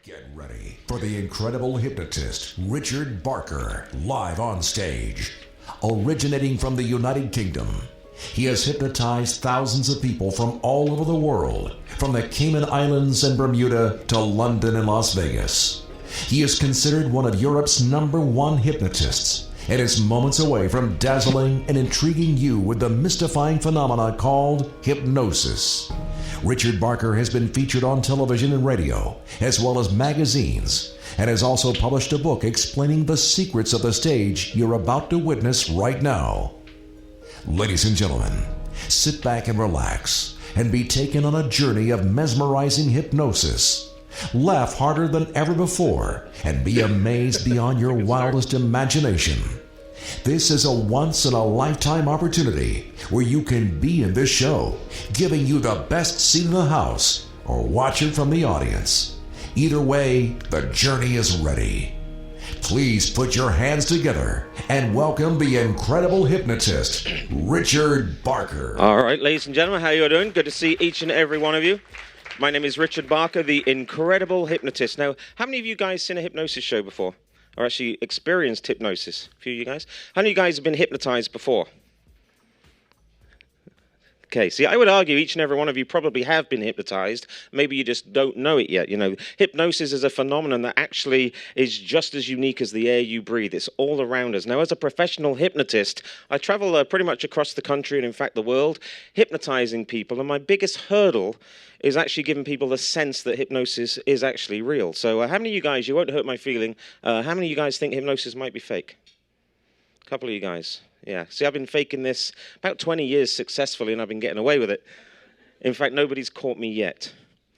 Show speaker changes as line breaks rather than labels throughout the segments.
Get ready for the incredible hypnotist, Richard Barker, live on stage. Originating from the United Kingdom, he has hypnotized thousands of people from all over the world, from the Cayman Islands and Bermuda to London and Las Vegas. He is considered one of Europe's #1 hypnotists and is moments away from dazzling and intriguing you with the mystifying phenomena called hypnosis. Richard Barker has been featured on television and radio, as well as magazines, and has also published a book explaining the secrets of the stage you're about to witness right now. Ladies and gentlemen, sit back and relax and be taken on a journey of mesmerizing hypnosis. Laugh harder than ever before and be amazed beyond your wildest imagination. This is a once-in-a-lifetime opportunity where you can be in this show, giving you the best seat in the house or watch it from the audience. Either way, the journey is ready. Please put your hands together and welcome the incredible hypnotist, Richard Barker.
All right, ladies and gentlemen, how you doing? Good to see each and every one of you. My name is Richard Barker, the incredible hypnotist. Now, how many of you guys seen a hypnosis show before? Or actually experienced hypnosis? A few of you guys? How many of you guys have been hypnotized before? Okay, see, I would argue each and every one of you probably have been hypnotized. Maybe you just don't know it yet. You know, hypnosis is a phenomenon that actually is just as unique as the air you breathe. It's all around us. Now, as a professional hypnotist, I travel pretty much across the country and, in fact, the world, hypnotizing people. And my biggest hurdle is actually giving people the sense that hypnosis is actually real. So how many of you guys, you won't hurt my feeling, how many of you guys think hypnosis might be fake? A couple of you guys. Yeah, see, I've been faking this about 20 years successfully, and I've been getting away with it. In fact, nobody's caught me yet.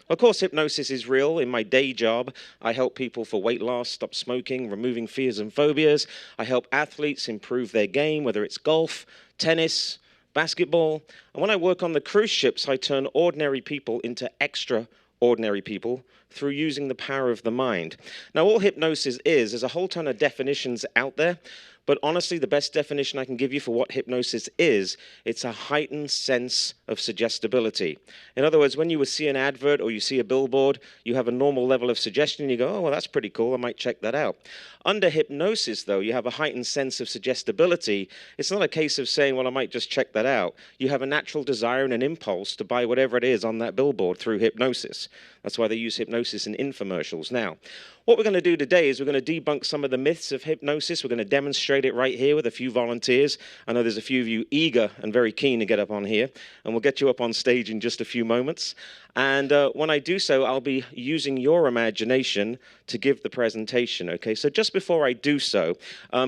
Of course, hypnosis is real. In my day job, I help people for weight loss, stop smoking, removing fears and phobias. I help athletes improve their game, whether it's golf, tennis, basketball. And when I work on the cruise ships, I turn ordinary people into extraordinary people through using the power of the mind. Now, all hypnosis is, there's a whole ton of definitions out there. But honestly, the best definition I can give you for what hypnosis is, it's a heightened sense of suggestibility. In other words, when you see an advert or you see a billboard, you have a normal level of suggestion, and you go, oh, well, that's pretty cool, I might check that out. Under hypnosis, though, you have a heightened sense of suggestibility. It's not a case of saying, well, I might just check that out. You have a natural desire and an impulse to buy whatever it is on that billboard through hypnosis. That's why they use hypnosis in infomercials. Now, what we're going to do today is we're going to debunk some of the myths of hypnosis. We're going to demonstrate it right here with a few volunteers. I know there's a few of you eager and very keen to get up on here, and we'll get you up on stage in just a few moments. And when I do so, I'll be using your imagination to give the presentation, okay? So just before I do so,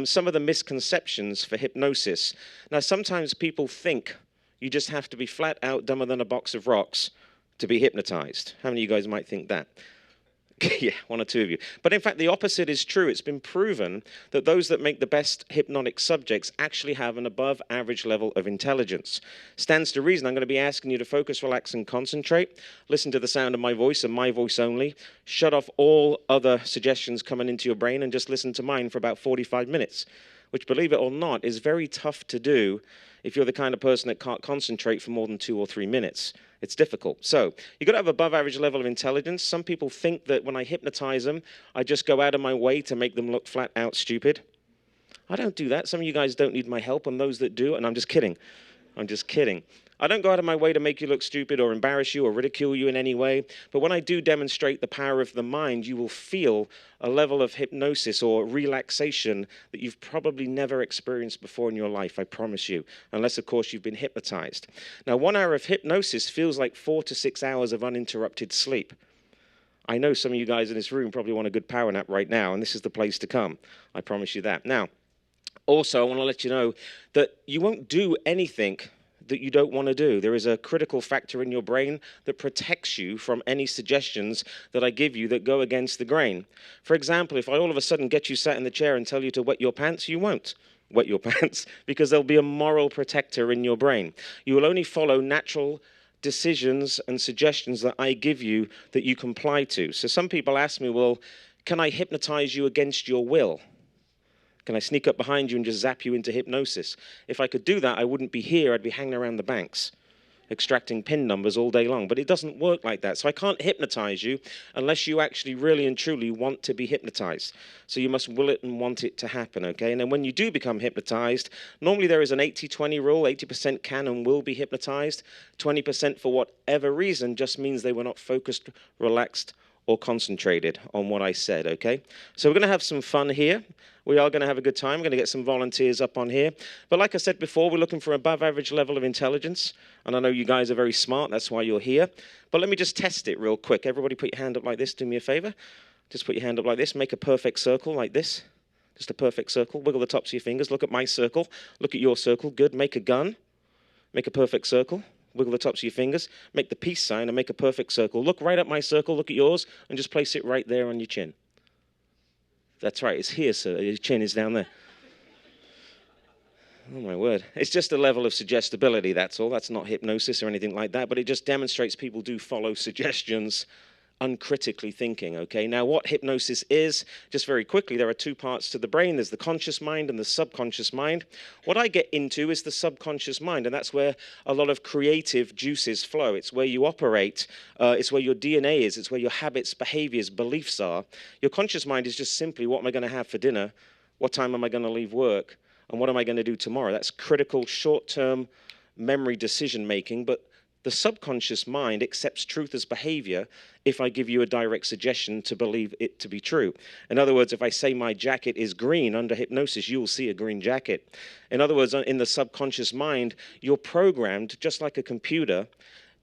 some of the misconceptions for hypnosis. Now, sometimes people think you just have to be flat out dumber than a box of rocks to be hypnotized. How many of you guys might think that? Yeah, one or two of you. But in fact, the opposite is true. It's been proven that those that make the best hypnotic subjects actually have an above average level of intelligence. Stands to reason I'm going to be asking you to focus, relax, and concentrate. Listen to the sound of my voice and my voice only. Shut off all other suggestions coming into your brain and just listen to mine for about 45 minutes, which, believe it or not, is very tough to do if you're the kind of person that can't concentrate for more than 2 or 3 minutes. It's difficult. So you've got to have above average level of intelligence. Some people think that when I hypnotize them, I just go out of my way to make them look flat out stupid. I don't do that. Some of you guys don't need my help, and those that do, and I'm just kidding. I'm just kidding. I don't go out of my way to make you look stupid or embarrass you or ridicule you in any way. But when I do demonstrate the power of the mind, you will feel a level of hypnosis or relaxation that you've probably never experienced before in your life, I promise you. Unless, of course, you've been hypnotized. Now, 1 hour of hypnosis feels like 4 to 6 hours of uninterrupted sleep. I know some of you guys in this room probably want a good power nap right now, and this is the place to come. I promise you that. Now, also, I want to let you know that you won't do anything that you don't want to do. There is a critical factor in your brain that protects you from any suggestions that I give you that go against the grain. For example, if I all of a sudden get you sat in the chair and tell you to wet your pants, you won't wet your pants because there'll be a moral protector in your brain. You will only follow natural decisions and suggestions that I give you that you comply to. So some people ask me, well, can I hypnotize you against your will? Can I sneak up behind you and just zap you into hypnosis? If I could do that, I wouldn't be here. I'd be hanging around the banks. extracting PIN numbers all day long, but it doesn't work like that. So I can't hypnotize you unless you actually really and truly want to be hypnotized. So you must will it and want it to happen, okay? And then when you do become hypnotized, normally there is an 80-20 rule. 80% can and will be hypnotized. 20% for whatever reason just means they were not focused, relaxed, or concentrated on what I said, okay? So we're going to have some fun here. We are going to have a good time. We're going to get some volunteers up on here. But like I said before, we're looking for above average level of intelligence. And I know you guys are very smart. That's why you're here. But let me just test it real quick. Everybody put your hand up like this. Do me a favor. Just put your hand up like this. Make a perfect circle like this. Just a perfect circle. Wiggle the tops of your fingers. Look at my circle. Look at your circle. Good. Make a gun. Make a perfect circle. Wiggle the tops of your fingers, make the peace sign, and make a perfect circle. Look right at my circle, look at yours, and just place it right there on your chin. That's right, it's here, sir. Your chin is down there. Oh, my word. It's just a level of suggestibility, that's all. That's not hypnosis or anything like that, but it just demonstrates people do follow suggestions uncritically thinking, okay? Now, what hypnosis is, just very quickly, there are two parts to the brain. There's the conscious mind and the subconscious mind. What I get into is the subconscious mind, and that's where a lot of creative juices flow. It's where you operate. It's where your DNA is. It's where your habits, behaviors, beliefs are. Your conscious mind is just simply, what am I going to have for dinner? What time am I going to leave work? And what am I going to do tomorrow? That's critical short-term memory decision-making, but the subconscious mind accepts truth as behavior if I give you a direct suggestion to believe it to be true. In other words, if I say my jacket is green under hypnosis, you will see a green jacket. In other words, in the subconscious mind, you're programmed, just like a computer,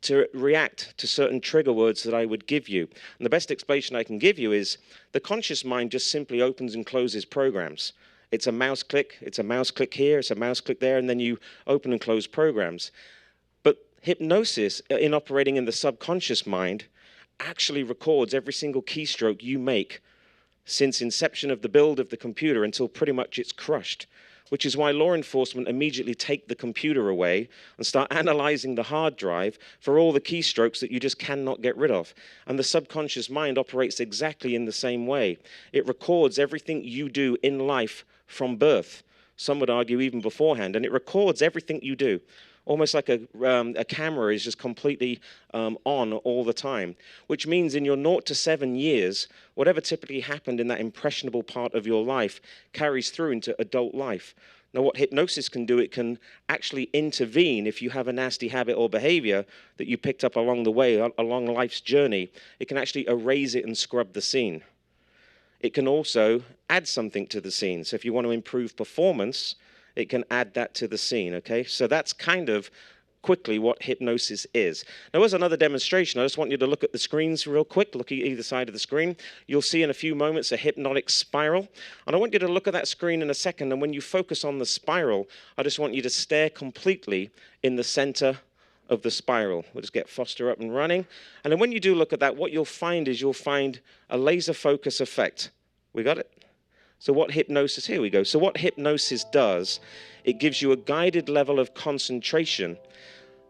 to react to certain trigger words that I would give you. And the best explanation I can give you is the conscious mind just simply opens and closes programs. It's a mouse click here, it's a mouse click there, and then you open and close programs. Hypnosis, in operating in the subconscious mind, actually records every single keystroke you make since inception of the build of the computer until pretty much it's crushed, which is why law enforcement immediately take the computer away and start analyzing the hard drive for all the keystrokes that you just cannot get rid of. And the subconscious mind operates exactly in the same way. It records everything you do in life from birth. Some would argue even beforehand, and it records everything you do. Almost like a camera is just completely on all the time, which means in your 0 to 7 years, whatever typically happened in that impressionable part of your life carries through into adult life. Now, what hypnosis can do, it can actually intervene if you have a nasty habit or behavior that you picked up along the way, along life's journey. It can actually erase it and scrub the scene. It can also add something to the scene. So if you want to improve performance, it can add that to the scene, okay? So that's kind of quickly what hypnosis is. Now, as another demonstration, I just want you to look at the screens real quick. Look at either side of the screen. You'll see in a few moments a hypnotic spiral. And I want you to look at that screen in a second. And when you focus on the spiral, I just want you to stare completely in the center of the spiral. We'll just get Foster up and running. And then when you do look at that, what you'll find is you'll find a laser focus effect. We got it? So what hypnosis, here we go. So what hypnosis does, it gives you a guided level of concentration.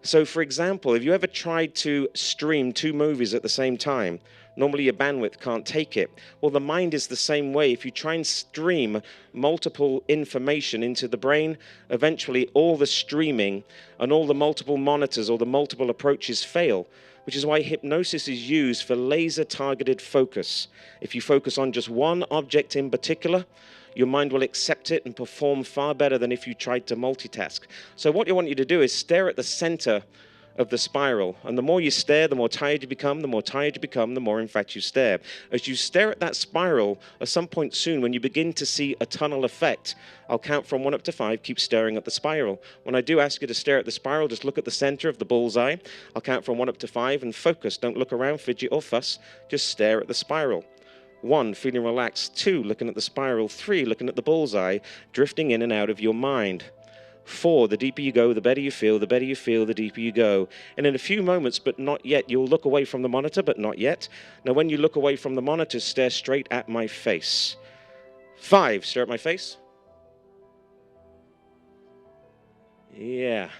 So for example, if you ever tried to stream 2 movies at the same time, normally your bandwidth can't take it. Well, the mind is the same way. If you try and stream multiple information into the brain, eventually all the streaming and all the multiple monitors or the multiple approaches fail, which is why hypnosis is used for laser-targeted focus. If you focus on just one object in particular, your mind will accept it and perform far better than if you tried to multitask. So what I want you to do is stare at the center of the spiral. And the more you stare, the more tired you become. The more tired you become, the more in fact you stare. As you stare at that spiral, at some point soon, when you begin to see a tunnel effect, I'll count from 1 up to 5, keep staring at the spiral. When I do ask you to stare at the spiral, just look at the center of the bullseye. I'll count from 1 up to 5 and focus. Don't look around, fidget or fuss. Just stare at the spiral. 1, feeling relaxed. 2, looking at the spiral. 3, looking at the bullseye, drifting in and out of your mind. 4, the deeper you go, the better you feel, the deeper you go. And in a few moments, but not yet, you'll look away from the monitor, but not yet. Now, when you look away from the monitor, stare straight at my face. 5, stare at my face. Yeah.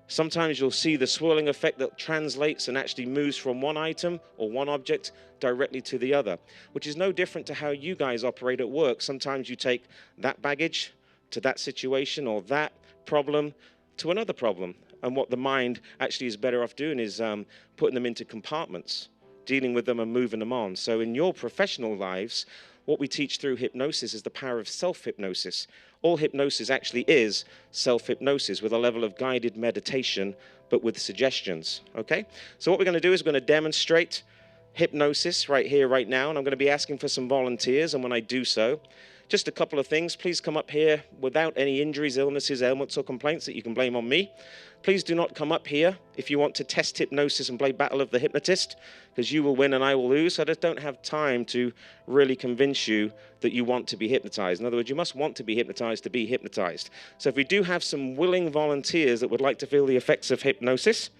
Sometimes you'll see the swirling effect that translates and actually moves from one item or one object directly to the other, which is no different to how you guys operate at work. Sometimes you take that baggage to that situation or that problem to another problem. And what the mind actually is better off doing is putting them into compartments, dealing with them and moving them on. So in your professional lives, what we teach through hypnosis is the power of self-hypnosis. All hypnosis actually is self-hypnosis with a level of guided meditation, but with suggestions, okay? So what we're going to do is we're going to demonstrate hypnosis right here, right now, and I'm going to be asking for some volunteers, and when I do so, just a couple of things. Please come up here without any injuries, illnesses, ailments, or complaints that you can blame on me. Please do not come up here if you want to test hypnosis and play Battle of the Hypnotist, because you will win and I will lose. I just don't have time to really convince you that you want to be hypnotized. In other words, you must want to be hypnotized. So if we do have some willing volunteers that would like to feel the effects of hypnosis,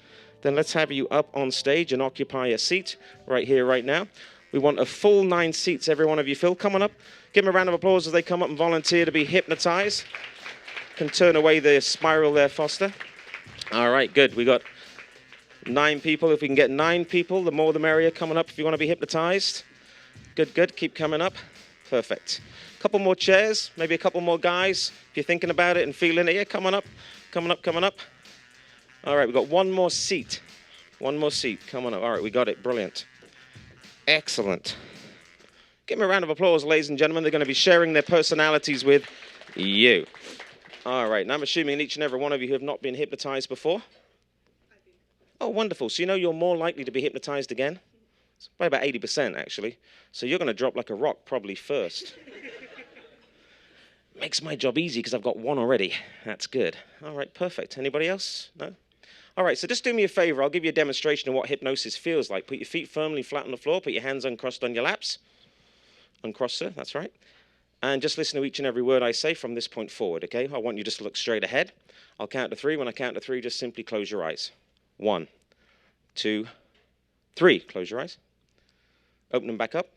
then let's have you up on stage and occupy a seat right here, right now. We want a full 9 seats, every one of you. Phil, come on up. Give them a round of applause as they come up and volunteer to be hypnotized. Can turn away the spiral there, Foster. All right, good. We got 9 people. If we can get 9 people, the more the merrier coming up if you want to be hypnotized. Good, good. Keep coming up. Perfect. A couple more chairs, maybe a couple more guys. If you're thinking about it and feeling it, yeah, come on up. Coming up, coming up. All right, we've got 1 more seat. 1 more seat. Come on up. All right, we got it. Brilliant. Excellent. Give them a round of applause, ladies and gentlemen. They're going to be sharing their personalities with you. All right, now I'm assuming each and every one of you have not been hypnotized before. Oh, wonderful. So you know you're more likely to be hypnotized again? It's by about 80%, actually. So you're going to drop like a rock probably first. Makes my job easy because I've got 1 already. That's good. All right, perfect. Anybody else? No? All right, so just do me a favor. I'll give you a demonstration of what hypnosis feels like. Put your feet firmly flat on the floor. Put your hands uncrossed on your laps. Uncross, sir. That's right. And just listen to each and every word I say from this point forward, okay? I want you just to look straight ahead. I'll count to 3. When I count to 3, just simply close your eyes. 1, 2, 3. Close your eyes. Open them back up.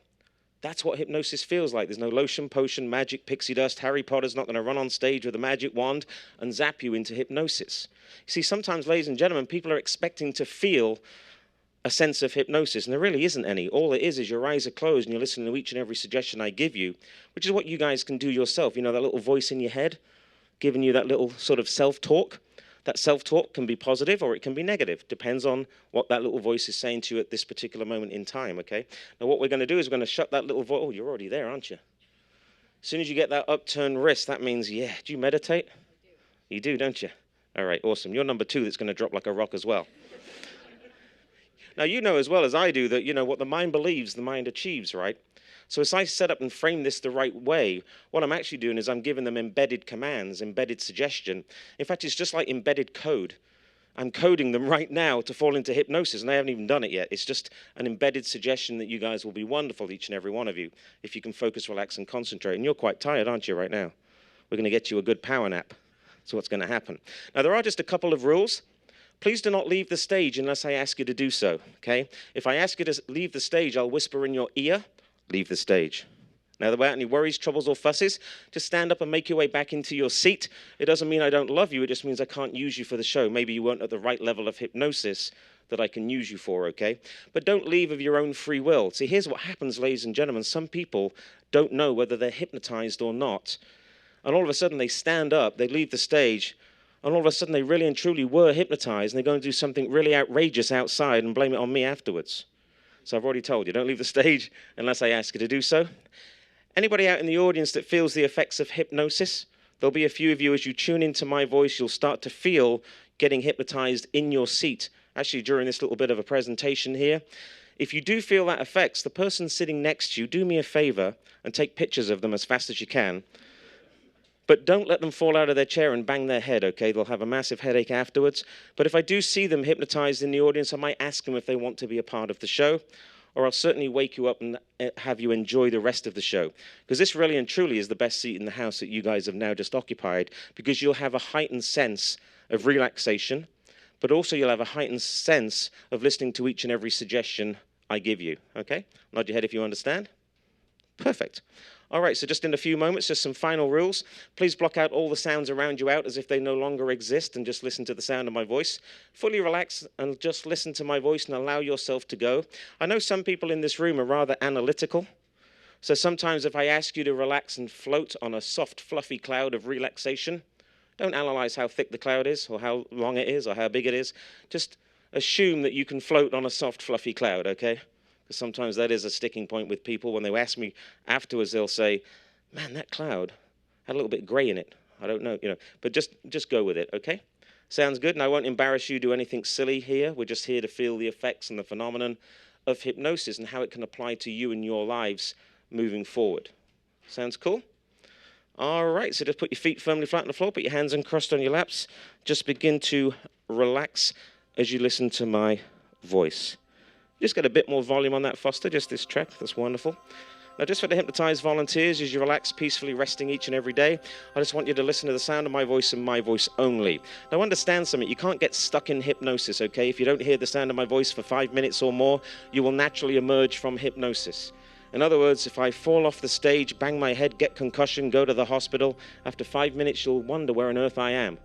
That's what hypnosis feels like. There's no lotion, potion, magic, pixie dust. Harry Potter's not going to run on stage with a magic wand and zap you into hypnosis. You see, sometimes, ladies and gentlemen, people are expecting to feel a sense of hypnosis, and there really isn't any. All it is your eyes are closed and you're listening to each and every suggestion I give you, which is what you guys can do yourself. You know, that little voice in your head giving you that little sort of self-talk. That self-talk can be positive or it can be negative. Depends on what that little voice is saying to you at this particular moment in time, okay? Now, what we're going to do is we're going to shut that little voice. Oh, you're already there, aren't you? As soon as you get that upturned wrist, that means, yeah. Do you meditate? I do. You do, don't you? All right, awesome. You're number 2 that's going to drop like a rock as well. Now, you know as well as I do that, you know, what the mind believes, the mind achieves, right? So as I set up and frame this the right way, what I'm actually doing is I'm giving them embedded commands, embedded suggestion. In fact, it's just like embedded code. I'm coding them right now to fall into hypnosis, and I haven't even done it yet. It's just an embedded suggestion that you guys will be wonderful, each and every one of you, if you can focus, relax, and concentrate. And you're quite tired, aren't you, right now? We're going to get you a good power nap. That's what's going to happen. Now, there are just a couple of rules. Please do not leave the stage unless I ask you to do so, okay? If I ask you to leave the stage, I'll whisper in your ear, leave the stage. Now, without any worries, troubles, or fusses, just stand up and make your way back into your seat. It doesn't mean I don't love you. It just means I can't use you for the show. Maybe you weren't at the right level of hypnosis that I can use you for, okay? But don't leave of your own free will. See, here's what happens, ladies and gentlemen. Some people don't know whether they're hypnotized or not. And all of a sudden, they stand up, they leave the stage, and all of a sudden, they really and truly were hypnotized, and they're going to do something really outrageous outside and blame it on me afterwards. So I've already told you, don't leave the stage unless I ask you to do so. Anybody out in the audience that feels the effects of hypnosis? There'll be a few of you, as you tune into my voice, you'll start to feel getting hypnotized in your seat, actually during this little bit of a presentation here. If you do feel that effects, the person sitting next to you, do me a favor and take pictures of them as fast as you can. But don't let them fall out of their chair and bang their head, okay? They'll have a massive headache afterwards. But if I do see them hypnotized in the audience, I might ask them if they want to be a part of the show, or I'll certainly wake you up and have you enjoy the rest of the show. Because this really and truly is the best seat in the house that you guys have now just occupied, because you'll have a heightened sense of relaxation, but also you'll have a heightened sense of listening to each and every suggestion I give you, okay? Nod your head if you understand. Perfect. All right, so just in a few moments, just some final rules. Please block out all the sounds around you out as if they no longer exist and just listen to the sound of my voice. Fully relax and just listen to my voice and allow yourself to go. I know some people in this room are rather analytical. So sometimes if I ask you to relax and float on a soft, fluffy cloud of relaxation, Don't analyze how thick the cloud is or how long it is or how big it is. Just assume that you can float on a soft, fluffy cloud, okay? Because sometimes that is a sticking point with people. When they ask me afterwards, they'll say, man, that cloud had a little bit gray in it. I don't know, but just go with it, okay? Sounds good, and I won't embarrass you, do anything silly here. We're just here to feel the effects and the phenomenon of hypnosis and how it can apply to you and your lives moving forward. Sounds cool? All right, so just put your feet firmly flat on the floor, put your hands uncrossed on your laps. Just begin to relax as you listen to my voice. Just get a bit more volume on that, Foster, just this track. That's wonderful. Now, just for the hypnotized volunteers, as you relax, peacefully resting each and every day, I just want you to listen to the sound of my voice and my voice only. Now, understand something. You can't get stuck in hypnosis, okay? If you don't hear the sound of my voice for 5 minutes or more, you will naturally emerge from hypnosis. In other words, if I fall off the stage, bang my head, get concussion, go to the hospital, after 5 minutes, you'll wonder where on earth I am.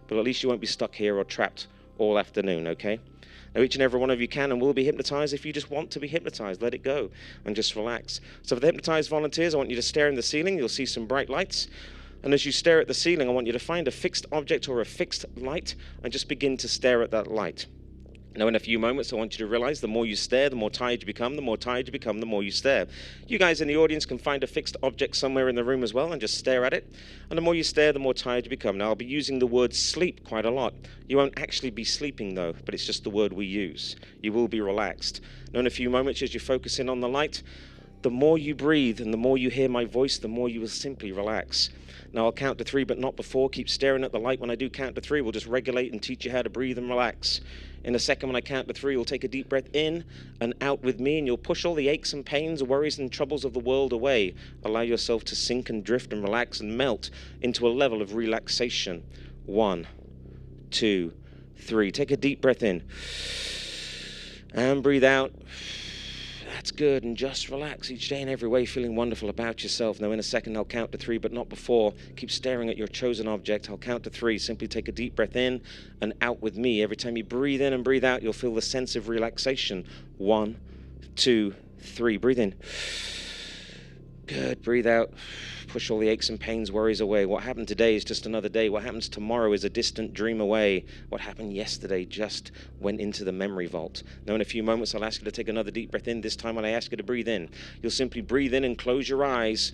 But at least you won't be stuck here or trapped all afternoon, okay? Now, each and every one of you can and will be hypnotized if you just want to be hypnotized. Let it go and just relax. So for the hypnotized volunteers, I want you to stare in the ceiling. You'll see some bright lights. And as you stare at the ceiling, I want you to find a fixed object or a fixed light and just begin to stare at that light. Now, in a few moments, I want you to realize the more you stare, the more tired you become. The more tired you become, the more you stare. You guys in the audience can find a fixed object somewhere in the room as well and just stare at it. And the more you stare, the more tired you become. Now, I'll be using the word sleep quite a lot. You won't actually be sleeping, though, but it's just the word we use. You will be relaxed. Now, in a few moments, as you focus in on the light, the more you breathe and the more you hear my voice, the more you will simply relax. Now, I'll count to 3, but not before. Keep staring at the light. When I do count to 3, we'll just regulate and teach you how to breathe and relax. In a second, when I count to 3, you'll take a deep breath in and out with me, and you'll push all the aches and pains, worries and troubles of the world away. Allow yourself to sink and drift and relax and melt into a level of relaxation. 1, 2, 3. Take a deep breath in and breathe out. That's good, and just relax each day in every way, feeling wonderful about yourself. Now, in a second, I'll count to 3, but not before. Keep staring at your chosen object. I'll count to 3. Simply take a deep breath in and out with me. Every time you breathe in and breathe out, you'll feel the sense of relaxation. 1, 2, 3. Breathe in. Good. Breathe out. Push all the aches and pains, worries away. What happened today is just another day. What happens tomorrow is a distant dream away. What happened yesterday just went into the memory vault. Now, in a few moments, I'll ask you to take another deep breath in. This time, when I ask you to breathe in, you'll simply breathe in and close your eyes.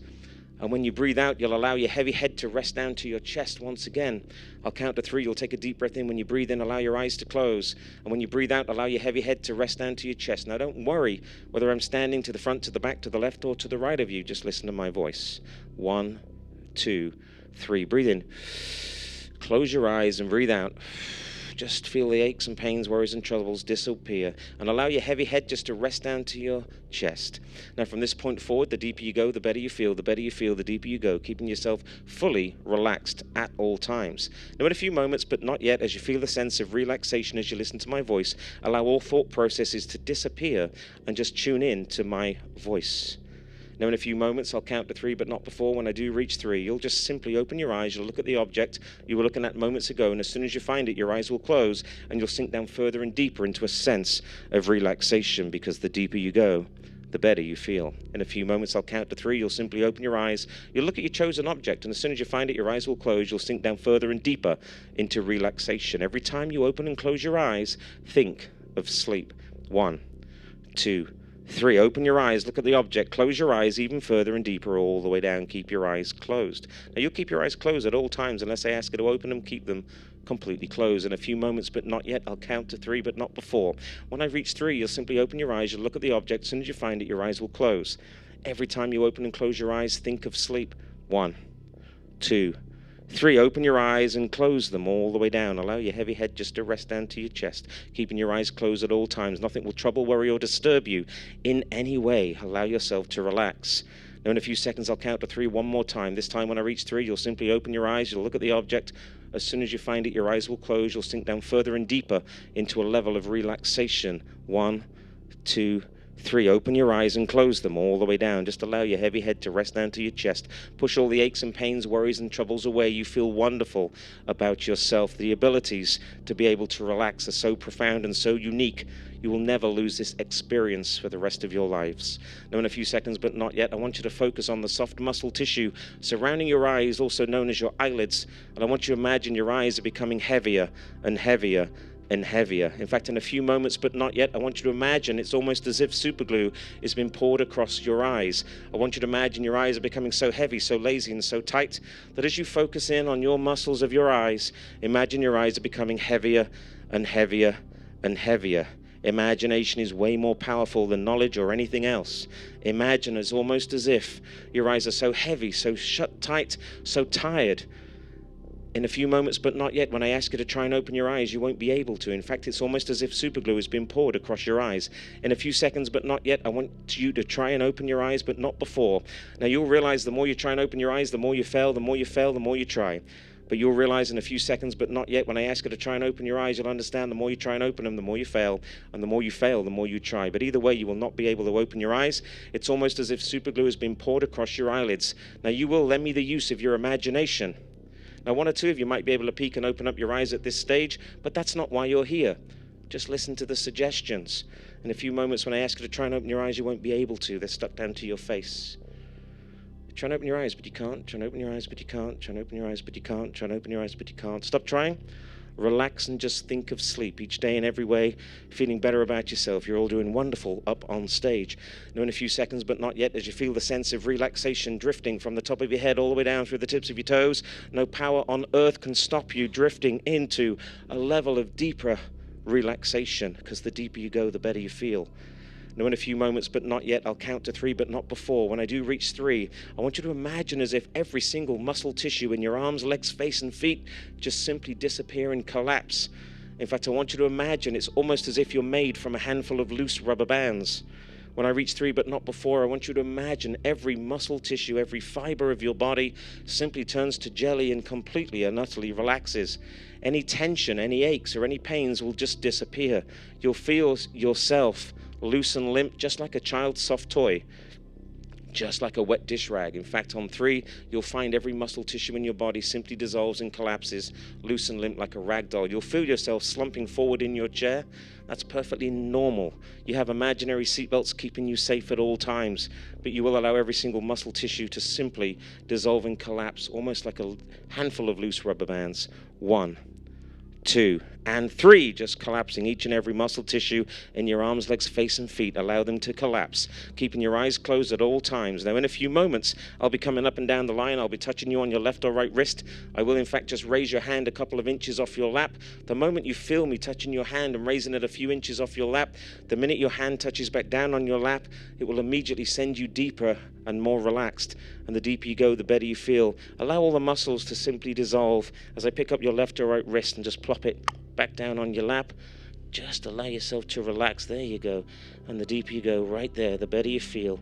And when you breathe out, you'll allow your heavy head to rest down to your chest once again. I'll count to 3. You'll take a deep breath in. When you breathe in, allow your eyes to close. And when you breathe out, allow your heavy head to rest down to your chest. Now, don't worry whether I'm standing to the front, to the back, to the left, or to the right of you. Just listen to my voice. 1, 2, 3. Breathe in. Close your eyes and breathe out. Just feel the aches and pains, worries and troubles disappear, and allow your heavy head just to rest down to your chest. Now, from this point forward, the deeper you go, the better you feel. The better you feel, the deeper you go, keeping yourself fully relaxed at all times. Now, in a few moments, but not yet, as you feel the sense of relaxation as you listen to my voice, allow all thought processes to disappear and just tune in to my voice. Now, in a few moments, I'll count to 3, but not before. When I do reach 3, you'll just simply open your eyes. You'll look at the object you were looking at moments ago, and as soon as you find it, your eyes will close, and you'll sink down further and deeper into a sense of relaxation, because the deeper you go, the better you feel. In a few moments, I'll count to 3. You'll simply open your eyes. You'll look at your chosen object, and as soon as you find it, your eyes will close. You'll sink down further and deeper into relaxation. Every time you open and close your eyes, think of sleep. 1, 2, 3. Open your eyes, look at the object, close your eyes even further and deeper all the way down. Keep your eyes closed. Now, you'll keep your eyes closed at all times unless I ask you to open them. Keep them completely closed. In a few moments, but not yet, I'll count to 3, but not before. When I reach 3, you'll simply open your eyes. You'll look at the object. As soon as you find it, your eyes will close. Every time you open and close your eyes, think of sleep. 1, 2, 3. Open your eyes and close them all the way down. Allow your heavy head just to rest down to your chest, keeping your eyes closed at all times. Nothing will trouble, worry, or disturb you in any way. Allow yourself to relax. Now, in a few seconds, I'll count to 3 one more time. This time, when I reach 3, you'll simply open your eyes. You'll look at the object. As soon as you find it, your eyes will close. You'll sink down further and deeper into a level of relaxation. 1, 2, 3, open your eyes and close them all the way down. Just allow your heavy head to rest down to your chest. Push all the aches and pains, worries and troubles away. You feel wonderful about yourself. The abilities to be able to relax are so profound and so unique. You will never lose this experience for the rest of your lives. Now, in a few seconds, but not yet, I want you to focus on the soft muscle tissue surrounding your eyes, also known as your eyelids. And I want you to imagine your eyes are becoming heavier and heavier and heavier. In fact, in a few moments, but not yet, I want you to imagine it's almost as if superglue is being poured across your eyes. I want you to imagine your eyes are becoming so heavy, so lazy, and so tight that as you focus in on your muscles of your eyes, imagine your eyes are becoming heavier and heavier and heavier. Imagination is way more powerful than knowledge or anything else. Imagine it's almost as if your eyes are so heavy, so shut tight, so tired. In a few moments, but not yet, when I ask you to try and open your eyes, you won't be able to. In fact, it's almost as if superglue has been poured across your eyes. In a few seconds, but not yet, I want you to try and open your eyes, but not before. Now, you'll realize the more you try and open your eyes, the more you fail, the more you fail, the more you try. But you'll realize in a few seconds, but not yet, when I ask you to try and open your eyes, you'll understand the more you try and open them, the more you fail, and the more you fail, the more you try. But either way, you will not be able to open your eyes. It's almost as if superglue has been poured across your eyelids. Now, you will lend me the use of your imagination. Now, one or two of you might be able to peek and open up your eyes at this stage, but that's not why you're here. Just listen to the suggestions. In a few moments, when I ask you to try and open your eyes, you won't be able to. They're stuck down to your face. Try and open your eyes, but you can't. Try and open your eyes, but you can't. Try and open your eyes, but you can't. Try and open your eyes, but you can't. Stop trying. Relax and just think of sleep each day in every way, feeling better about yourself. You're all doing wonderful up on stage. Now, in a few seconds, but not yet, as you feel the sense of relaxation drifting from the top of your head all the way down through the tips of your toes, no power on earth can stop you drifting into a level of deeper relaxation, because the deeper you go, the better you feel. Now, in a few moments, but not yet, I'll count to 3, but not before. When I do reach 3, I want you to imagine as if every single muscle tissue in your arms, legs, face, and feet just simply disappear and collapse. In fact, I want you to imagine it's almost as if you're made from a handful of loose rubber bands. When I reach 3, but not before, I want you to imagine every muscle tissue, every fiber of your body simply turns to jelly and completely and utterly relaxes. Any tension, any aches, or any pains will just disappear. You'll feel yourself loose and limp, just like a child's soft toy, just like a wet dish rag. In fact, on 3, you'll find every muscle tissue in your body simply dissolves and collapses, loose and limp like a rag doll. You'll feel yourself slumping forward in your chair. That's perfectly normal. You have imaginary seatbelts keeping you safe at all times, but you will allow every single muscle tissue to simply dissolve and collapse, almost like a handful of loose rubber bands. 1, 2, and 3, just collapsing each and every muscle tissue in your arms, legs, face, and feet. Allow them to collapse, keeping your eyes closed at all times. Now, in a few moments, I'll be coming up and down the line. I'll be touching you on your left or right wrist. I will, in fact, just raise your hand a couple of inches off your lap. The moment you feel me touching your hand and raising it a few inches off your lap, the minute your hand touches back down on your lap, it will immediately send you deeper and more relaxed. And the deeper you go, the better you feel. Allow all the muscles to simply dissolve as I pick up your left or right wrist and just plop it back down on your lap. Just allow yourself to relax. There you go. And the deeper you go, right there, the better you feel.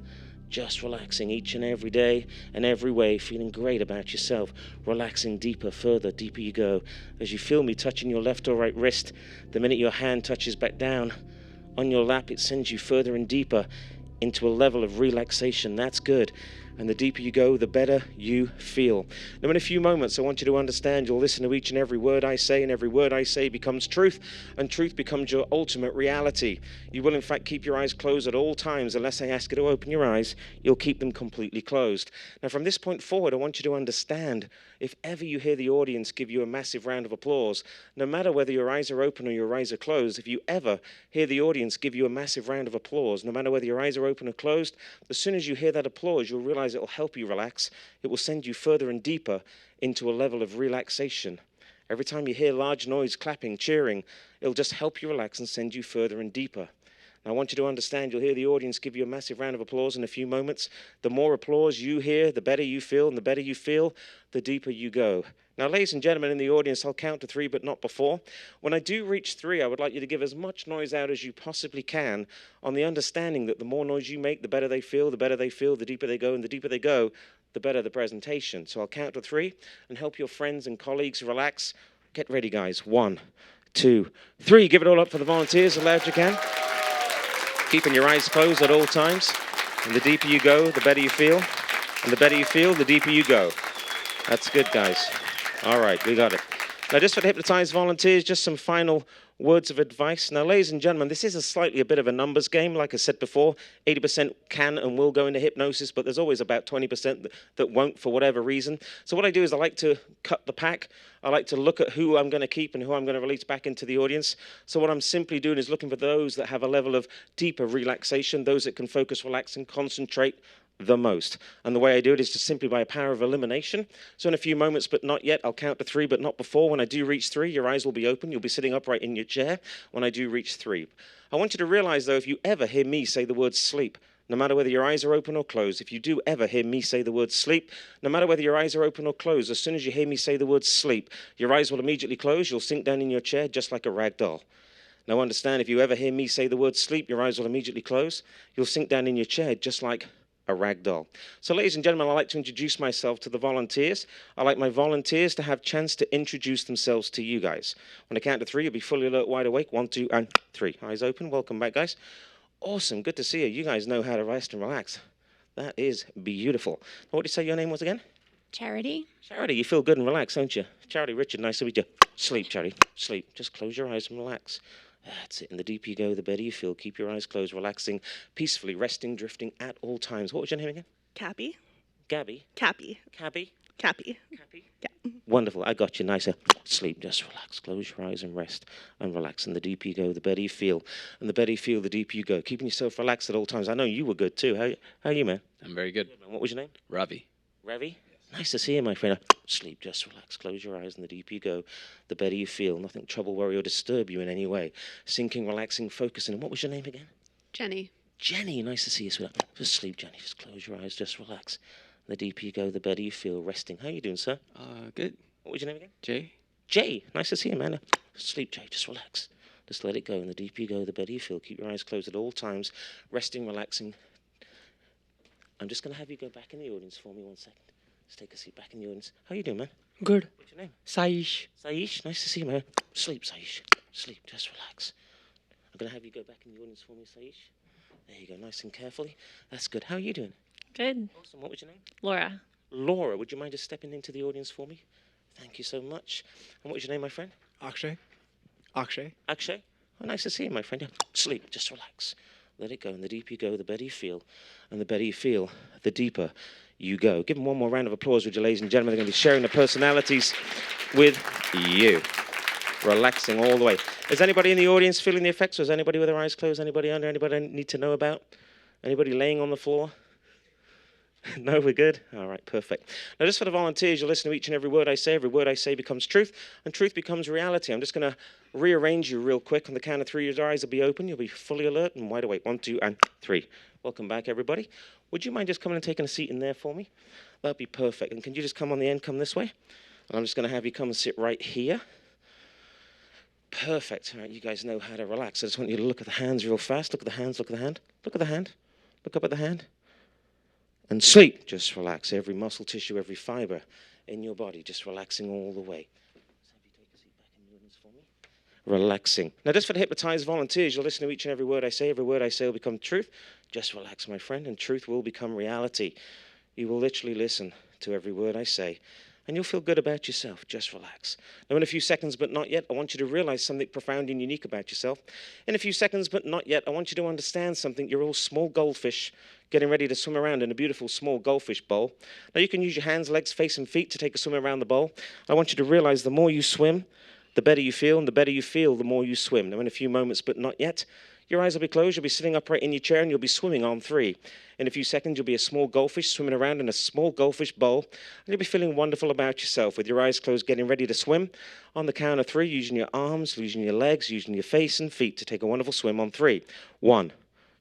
Just relaxing each and every day and every way, feeling great about yourself. Relaxing deeper, further, deeper you go. As you feel me touching your left or right wrist, the minute your hand touches back down on your lap, it sends you further and deeper into a level of relaxation. That's good. And the deeper you go, the better you feel. Now, in a few moments, I want you to understand you'll listen to each and every word I say, and every word I say becomes truth, and truth becomes your ultimate reality. You will, in fact, keep your eyes closed at all times. Unless I ask you to open your eyes, you'll keep them completely closed. Now, from this point forward, I want you to understand, if ever you hear the audience give you a massive round of applause, no matter whether your eyes are open or your eyes are closed, if you ever hear the audience give you a massive round of applause, no matter whether your eyes are open or closed, as soon as you hear that applause, you'll realize it will help you relax. It will send you further and deeper into a level of relaxation. Every time you hear large noise, clapping, cheering, it'll just help you relax and send you further and deeper. Now, I want you to understand, you'll hear the audience give you a massive round of applause in a few moments. The more applause you hear, the better you feel, and the better you feel, the deeper you go. Now, ladies and gentlemen in the audience, I'll count to 3, but not before. When I do reach 3, I would like you to give as much noise out as you possibly can, on the understanding that the more noise you make, the better they feel, the better they feel, the deeper they go, and the deeper they go, the better the presentation. So I'll count to 3 and help your friends and colleagues relax. Get ready, guys. 1, 2, 3. Give it all up for the volunteers as loud as you can. Keeping your eyes closed at all times. And the deeper you go, the better you feel. And the better you feel, the deeper you go. That's good, guys. All right, we got it. Now, just for the hypnotized volunteers, just some final words of advice. Now, ladies and gentlemen, this is a bit of a numbers game. Like I said before, 80% can and will go into hypnosis, but there's always about 20% that won't for whatever reason. So what I do is I like to cut the pack. I like to look at who I'm going to keep and who I'm going to release back into the audience. So what I'm simply doing is looking for those that have a level of deeper relaxation, those that can focus, relax, and concentrate the most. And the way I do it is just simply by a power of elimination. So in a few moments, but not yet, I'll count to 3, but not before. When I do reach 3, your eyes will be open. You'll be sitting upright in your chair when I do reach 3. I want you to realize, though, if you ever hear me say the word sleep, no matter whether your eyes are open or closed, if you do ever hear me say the word sleep, no matter whether your eyes are open or closed, as soon as you hear me say the word sleep, your eyes will immediately close. You'll sink down in your chair just like a rag doll. Now understand, if you ever hear me say the word sleep, your eyes will immediately close. You'll sink down in your chair just like a rag doll. So ladies and gentlemen, I'd like to introduce myself to the volunteers. I'd like my volunteers to have a chance to introduce themselves to you guys. When I count to 3, you'll be fully alert, wide awake. 1, 2, and 3. Eyes open. Welcome back, guys. Awesome. Good to see you. You guys know how to rest and relax. That is beautiful. What did you say your name was again?
Charity.
Charity. You feel good and relaxed, don't you? Charity, Richard, nice to meet you. Sleep, Charity. Sleep. Just close your eyes and relax. That's it. And the deeper you go, the better you feel. Keep your eyes closed, relaxing, peacefully, resting, drifting at all times. What was your name again?
Cappy.
Gabby?
Cappy.
Cabby?
Cappy.
Cappy?
Yeah.
Wonderful. I got you. Nice. Sleep. Just relax. Close your eyes and rest and relax. And the deeper you go, the better you feel. And the better you feel, the deeper you go. Keeping yourself relaxed at all times. I know you were good too. How are you, man?
I'm very good.
What was your name?
Ravi.
Ravi? Nice to see you, my friend. Sleep, just relax, close your eyes, and the deeper you go, the better you feel. Nothing trouble, worry, or disturb you in any way. Sinking, relaxing, focusing. And what was your name again?
Jenny.
Jenny, nice to see you, sweetheart. Just sleep, Jenny. Just close your eyes, just relax. And the deeper you go, the better you feel. Resting. How are you doing, sir?
Good.
What was your name again?
Jay.
Jay, nice to see you, man. Sleep, Jay, just relax. Just let it go, and the deeper you go, the better you feel. Keep your eyes closed at all times. Resting, relaxing. I'm just going to have you go back in the audience for me 1 second. Just take a seat back in the audience. How you doing, man?
Good.
What's your name?
Saish.
Saish, nice to see you, man. Sleep, Saish. Sleep, just relax. I'm going to have you go back in the audience for me, Saish. There you go, nice and carefully. That's good. How are you doing?
Good.
Awesome. What was your name?
Laura.
Laura, would you mind just stepping into the audience for me? Thank you so much. And what was your name, my friend?
Akshay. Akshay.
Akshay? Oh, nice to see you, my friend. Yeah. Sleep, just relax. Let it go, and the deeper you go, the better you feel. And the better you feel, the deeper you go. Give them one more round of applause, would you, ladies and gentlemen? They're going to be sharing their personalities with you. Relaxing all the way. Is anybody in the audience feeling the effects, or is anybody with their eyes closed? Anybody under? Anybody I need to know about? Anybody laying on the floor? No, we're good? All right, perfect. Now, just for the volunteers, you'll listen to each and every word I say. Every word I say becomes truth, and truth becomes reality. I'm just going to rearrange you real quick. On the count of 3, your eyes will be open. You'll be fully alert and wide awake. 1, 2, and 3. Welcome back, everybody. Would you mind just coming and taking a seat in there for me? That'd be perfect. And can you just come on the end, come this way? And I'm just going to have you come and sit right here. Perfect. All right, you guys know how to relax. I just want you to look at the hands real fast. Look at the hands, look at the hand. Look at the hand. Look up at the hand. And sleep. Just relax. Every muscle tissue, every fiber in your body, just relaxing all the way. Just have you take a seat back in the audience for me. Relaxing. Now, just for the hypnotized volunteers, you'll listen to each and every word I say. Every word I say will become truth. Just relax, my friend, and truth will become reality. You will literally listen to every word I say, and you'll feel good about yourself. Just relax. Now, in a few seconds, but not yet, I want you to realize something profound and unique about yourself. In a few seconds, but not yet, I want you to understand something. You're all small goldfish getting ready to swim around in a beautiful small goldfish bowl. Now, you can use your hands, legs, face, and feet to take a swim around the bowl. I want you to realize the more you swim, the better you feel, and the better you feel, the more you swim. Now, in a few moments, but not yet, your eyes will be closed. You'll be sitting upright in your chair, and you'll be swimming on 3. In a few seconds, you'll be a small goldfish swimming around in a small goldfish bowl, and you'll be feeling wonderful about yourself with your eyes closed, getting ready to swim. On the count of 3, using your arms, using your legs, using your face and feet to take a wonderful swim on 3. 1,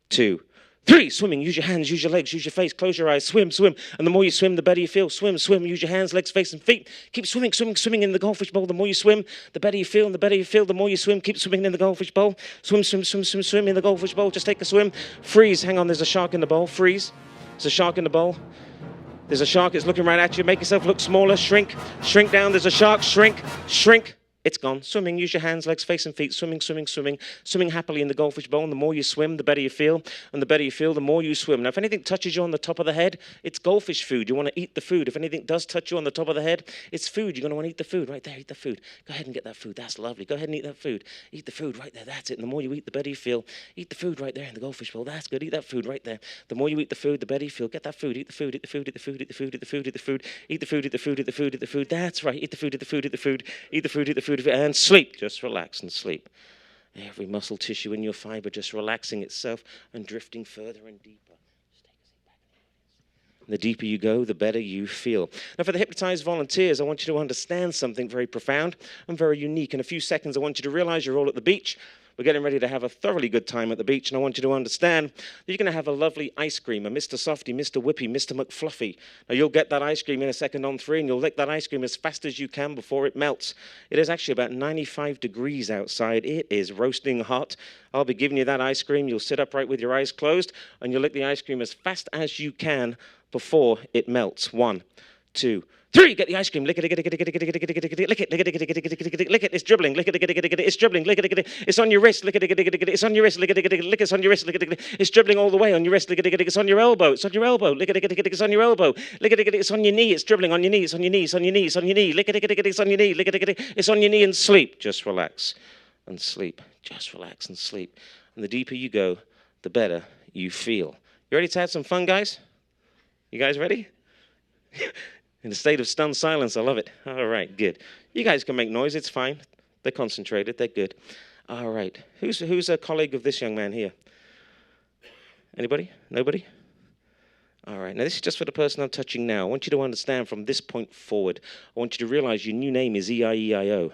2, 3, swimming. Use your hands, use your legs, use your face, close your eyes, swim, swim. And the more you swim, the better you feel. Swim, swim, use your hands, legs, face, and feet. Keep swimming, swimming, swimming in the goldfish bowl. The more you swim, the better you feel. And the better you feel, the more you swim. Keep swimming in the goldfish bowl. Swim, swim, swim, swim, swim in the goldfish bowl. Just take a swim. Freeze. Hang on, there's a shark in the bowl. Freeze. There's a shark in the bowl. There's a shark. It's looking right at you. Make yourself look smaller. Shrink. Shrink down. There's a shark. Shrink. Shrink. It's gone. Swimming, use your hands, legs, face and feet. Swimming, swimming, swimming. Swimming happily in the goldfish bowl. And the more you swim, the better you feel. And the better you feel, the more you swim. Now, if anything touches you on the top of the head, it's goldfish food. You want to eat the food. If anything does touch you on the top of the head, it's food. You're going to want to eat the food. Right there, eat the food. Go ahead and get that food. That's lovely. Go ahead and eat that food. Eat the food right there. That's it. And the more you eat, the better you feel. Eat the food right there in the goldfish bowl. That's good. Eat that food right there. The more you eat the food, the better you feel. Get that food. Eat the food. Eat the food. Eat the food. Eat the food. Eat the food. Eat the food. Eat the food. Eat the food. Eat the food. Eat the food. That's right. Eat the food. Eat the food. Eat the food. Eat the food. Eat the food. And sleep. Just relax and sleep. Every muscle tissue in your fiber just relaxing itself and drifting further and deeper. The deeper you go, the better you feel. Now, for the hypnotized volunteers, I want you to understand something very profound and very unique. In a few seconds, I want you to realize you're all at the beach. We're getting ready to have a thoroughly good time at the beach, and I want you to understand that you're going to have a lovely ice cream, a Mr. Softy, Mr. Whippy, Mr. McFluffy. Now, you'll get that ice cream in a second on 3, and you'll lick that ice cream as fast as you can before it melts. It is actually about 95 degrees outside. It is roasting hot. I'll be giving you that ice cream. You'll sit upright with your eyes closed, and you'll lick the ice cream as fast as you can before it melts. 1, 2, 3. Get the ice cream. Lick it, lick it, lick it, lick it, lick it, lick it, lick it, lick it, lick it, lick it, lick it, lick it. It's dribbling. Lick it, lick it, lick it, it's dribbling. Lick it, lick it, it's on your wrist. Lick it, lick it, lick it, it's on your wrist. Lick it, lick it, lick it, it's on your wrist. Lick it, lick it, it's dribbling all the way on your wrist. Lick it, lick it, it's on your elbow. It's on your elbow. Lick it, lick it, lick it, it's on your elbow. Lick it, lick it, it's on your knee. It's dribbling on your knee. It's on your knee. It's on your knee. It's on your knee. Lick it, lick it, lick it, it's on your knee. Lick it, lick it, it's on your knee, and sleep. Just relax and sleep. Just relax and sleep. And the deeper you go, the better you feel. You ready to have some fun, guys? You guys ready? In a state of stunned silence. I love it. All right, good. You guys can make noise. It's fine. They're concentrated. They're good. All right. Who's a colleague of this young man here? Anybody? Nobody? All right. Now, this is just for the person I'm touching now. I want you to understand from this point forward, I want you to realize your new name is Eieio.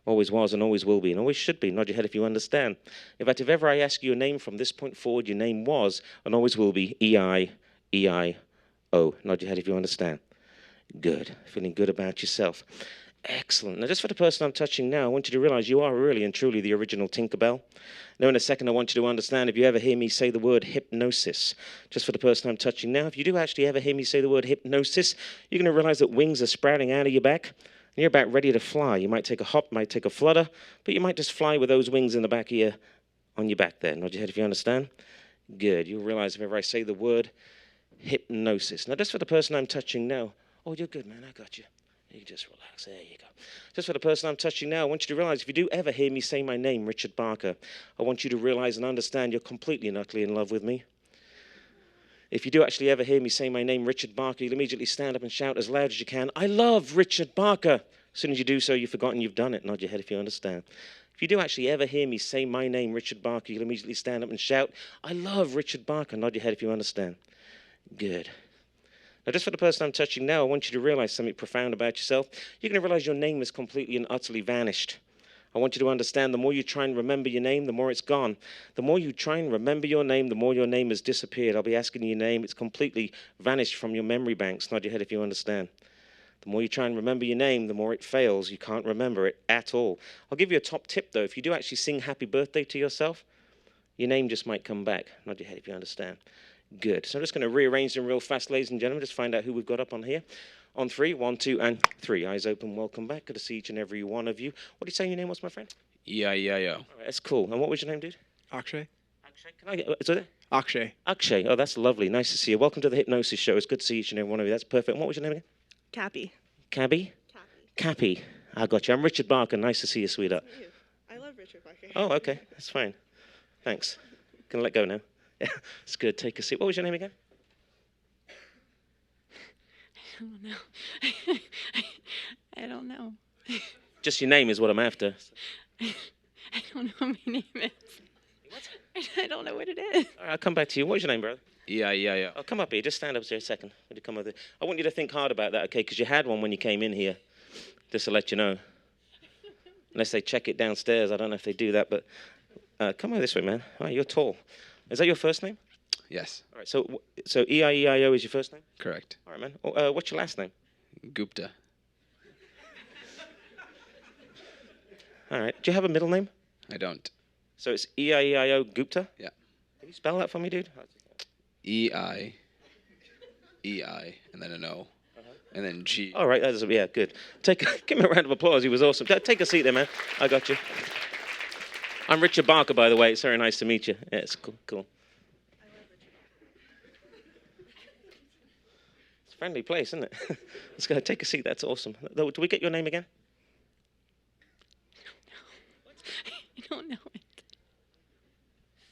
Always was and always will be and always should be. Nod your head if you understand. In fact, if ever I ask you a name from this point forward, your name was and always will be Eieio. Nod your head if you understand. Good. Feeling good about yourself. Excellent. Now, just for the person I'm touching now, I want you to realize you are really and truly the original Tinkerbell. Now, in a second, I want you to understand, if you ever hear me say the word hypnosis, just for the person I'm touching now, if you do actually ever hear me say the word hypnosis, you're going to realize that wings are sprouting out of your back, and you're about ready to fly. You might take a hop, might take a flutter, but you might just fly with those wings in the back of your, on your back there. Nod your head if you understand. Good. You'll realize if ever I say the word hypnosis. Now, just for the person I'm touching now, oh, you're good, man. I got you. You can just relax. There you go. Just for the person I'm touching now, I want you to realize if you do ever hear me say my name, Richard Barker, I want you to realize and understand you're completely and utterly in love with me. If you do actually ever hear me say my name, Richard Barker, you'll immediately stand up and shout as loud as you can, I love Richard Barker. As soon as you do so, you've forgotten you've done it. Nod your head if you understand. If you do actually ever hear me say my name, Richard Barker, you'll immediately stand up and shout, I love Richard Barker. Nod your head if you understand. Good. Now, just for the person I'm touching now, I want you to realize something profound about yourself. You're going to realize your name has completely and utterly vanished. I want you to understand the more you try and remember your name, the more it's gone. The more you try and remember your name, the more your name has disappeared. I'll be asking you your name. It's completely vanished from your memory banks. Nod your head if you understand. The more you try and remember your name, the more it fails. You can't remember it at all. I'll give you a top tip, though. If you do actually sing happy birthday to yourself, your name just might come back. Nod your head if you understand. Good. So I'm just going to rearrange them real fast, ladies and gentlemen. Just find out who we've got up on here. On 3, 1, 2, and 3. Eyes open. Welcome back. Good to see each and every one of you. What did you say your name was, my friend?
Eieio.
All right, that's cool. And what was your name, dude?
Akshay.
Akshay. Can I get? Is it?
Akshay.
Akshay. Oh, that's lovely. Nice to see you. Welcome to the Hypnosis Show. It's good to see each and every one of you. That's perfect. And what was your name again?
Cappy.
Cabby. Capi. I got you. I'm Richard Barker. Nice to see you, sweetheart.
You. I love Richard Barker.
Oh, okay. That's fine. Thanks. Can I let go now? Yeah, it's good. Take a seat. What was your name again?
I don't know. I don't know.
Just your name is what I'm after.
I don't know what my name is. What? I don't know what it is.
All right, I'll come back to you. What's your name, brother?
Eieio.
Oh, come up here. Just stand up here a second. When you come over. I want you to think hard about that, okay? Because you had one when you came in here. Just to let you know. Unless they check it downstairs. I don't know if they do that, but come over this way, man. Oh, you're tall. Is that your first name?
Yes,
All right, so Eieio is your first name?
correct.
All right, man. What's your last name?
Gupta.
All right. Do you have a middle name?
I don't.
So it's Eieio Gupta?
Yeah.
Can you spell that for me, dude?
E-I, and then an O, and then G.
All right, yeah, good. Give him a round of applause. He was awesome. Take a seat there, man. I got you. I'm Richard Barker, by the way. It's very nice to meet you. Yeah, it's cool. It's a friendly place, isn't it? Let's go. Take a seat. That's awesome. Do we get your name again?
I don't know it.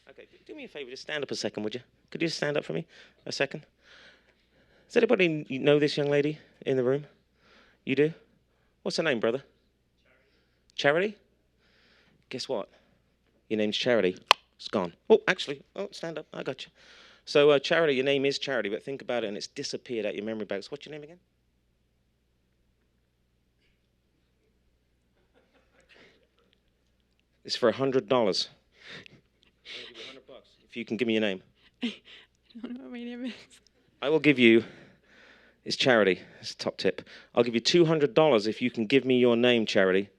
Okay, do me a favor. Just stand up a second, would you? Could you just stand up for me a second? Does anybody know this young lady in the room? You do? What's her name, brother? Charity. Guess what? Your name's Charity. It's gone. Oh, actually, stand up. I got you. So, Charity, your name is Charity, but think about it, and it's disappeared out your memory banks. What's your name again? It's for $100. I'll give you $100 if you can give me your name.
I don't know what my name is.
I will give you. It's Charity. It's a top tip. I'll give you $200 if you can give me your name, Charity.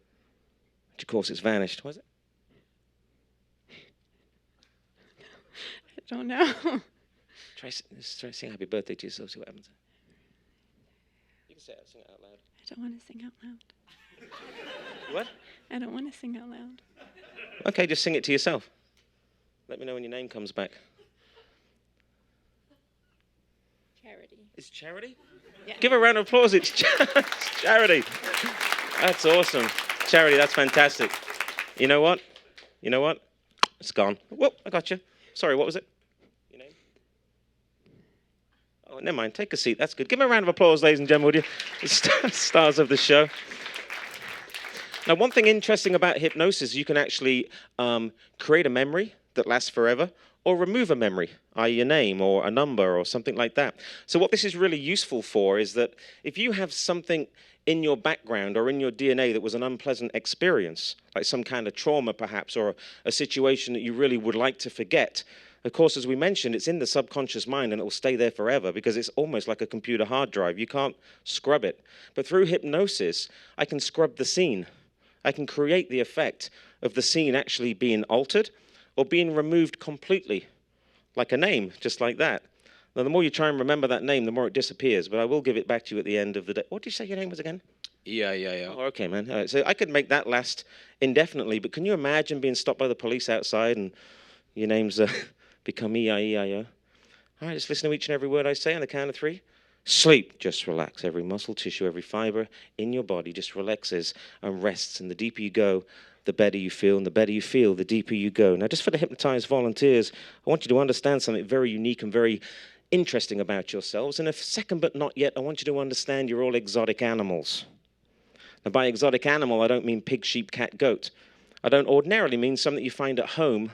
Which, of course, it's vanished. What is it?
I don't know.
Try sing happy birthday to yourself, see what happens. You can sing it out loud.
I don't want to sing out loud.
What?
I don't want to sing out loud.
Okay, just sing it to yourself. Let me know when your name comes back.
Charity.
It's Charity?
Yeah.
Give her a round of applause. It's Charity. That's awesome. Charity, that's fantastic. You know what? It's gone. Whoop, I got you. Sorry, what was it? Your name? Oh, never mind. Take a seat. That's good. Give me a round of applause, ladies and gentlemen, would you? The stars of the show. Now, one thing interesting about hypnosis, you can actually create a memory that lasts forever, or remove a memory, i.e. your name or a number or something like that. So what this is really useful for is that if you have something in your background or in your DNA that was an unpleasant experience, like some kind of trauma perhaps, or a situation that you really would like to forget, of course, as we mentioned, it's in the subconscious mind and it will stay there forever because it's almost like a computer hard drive. You can't scrub it. But through hypnosis, I can scrub the scene. I can create the effect of the scene actually being altered or being removed completely, like a name, just like that. Now, the more you try and remember that name, the more it disappears, but I will give it back to you at the end of the day. What did you say your name was again?
Eieio.
Oh, okay, man. All right, so I could make that last indefinitely, but can you imagine being stopped by the police outside and your name's become Eieio? All right, just listen to each and every word I say on the count of 3. Sleep, just relax. Every muscle, tissue, every fiber in your body just relaxes and rests, and the deeper you go, the better you feel, and the better you feel, the deeper you go. Now, just for the hypnotized volunteers, I want you to understand something very unique and very interesting about yourselves. And a second but not yet, I want you to understand you're all exotic animals. Now, by exotic animal, I don't mean pig, sheep, cat, goat. I don't ordinarily mean something you find at home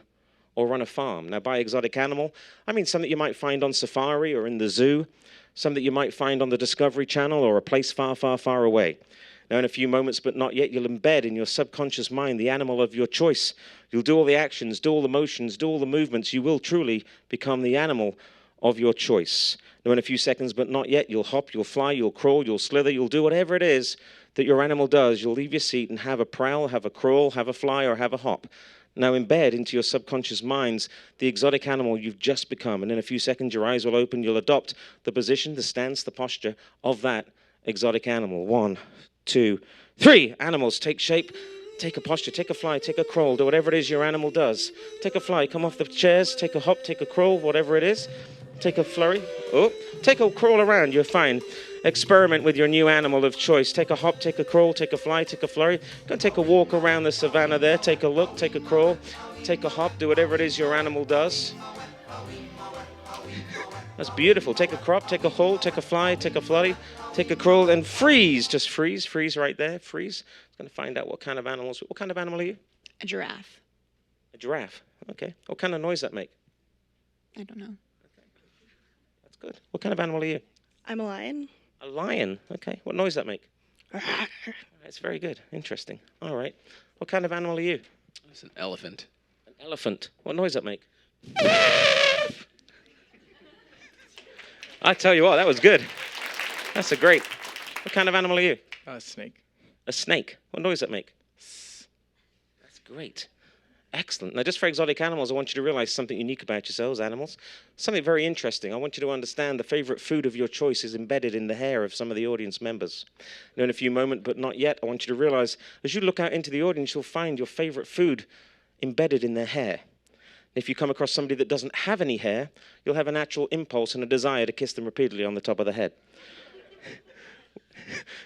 or on a farm. Now, by exotic animal, I mean something you might find on safari or in the zoo, something you might find on the Discovery Channel or a place far, far, far away. Now, in a few moments, but not yet, you'll embed in your subconscious mind the animal of your choice. You'll do all the actions, do all the motions, do all the movements. You will truly become the animal of your choice. Now, in a few seconds, but not yet, you'll hop, you'll fly, you'll crawl, you'll slither, you'll do whatever it is that your animal does. You'll leave your seat and have a prowl, have a crawl, have a fly, or have a hop. Now embed into your subconscious minds the exotic animal you've just become. And in a few seconds, your eyes will open. You'll adopt the position, the stance, the posture of that exotic animal. 1, 2, 3. Animals, take shape, take a posture, take a fly, take a crawl, do whatever it is your animal does. Take a fly, come off the chairs, take a hop, take a crawl, whatever it is. Take a flurry. Oh, take a crawl around. You're fine. Experiment with your new animal of choice. Take a hop, take a crawl, take a fly, take a flurry. Go and take a walk around the savannah there. Take a look, take a crawl, take a hop. Do whatever it is your animal does. That's beautiful. Take a crop, take a hole, take a fly, take a flurry, take a crawl, and freeze. Just freeze. Freeze right there. Freeze. I'm going to find out what kind of animals. What kind of animal are you?
A giraffe.
A giraffe. Okay. What kind of noise does that make?
I don't know.
That's good. What kind of animal are you?
I'm a lion.
A lion. Okay. What noise does that make? That's very good. Interesting. All right. What kind of animal are you?
It's an elephant.
An elephant. What noise does that make? I tell you what, that was good. That's a great. What kind of animal are you?
Snake.
A snake. What noise does that make? That's great. Excellent. Now, just for exotic animals, I want you to realize something unique about yourselves, animals. Something very interesting. I want you to understand the favorite food of your choice is embedded in the hair of some of the audience members. Now, in a few moments, but not yet, I want you to realize as you look out into the audience, you'll find your favorite food embedded in their hair. If you come across somebody that doesn't have any hair, you'll have a natural impulse and a desire to kiss them repeatedly on the top of the head.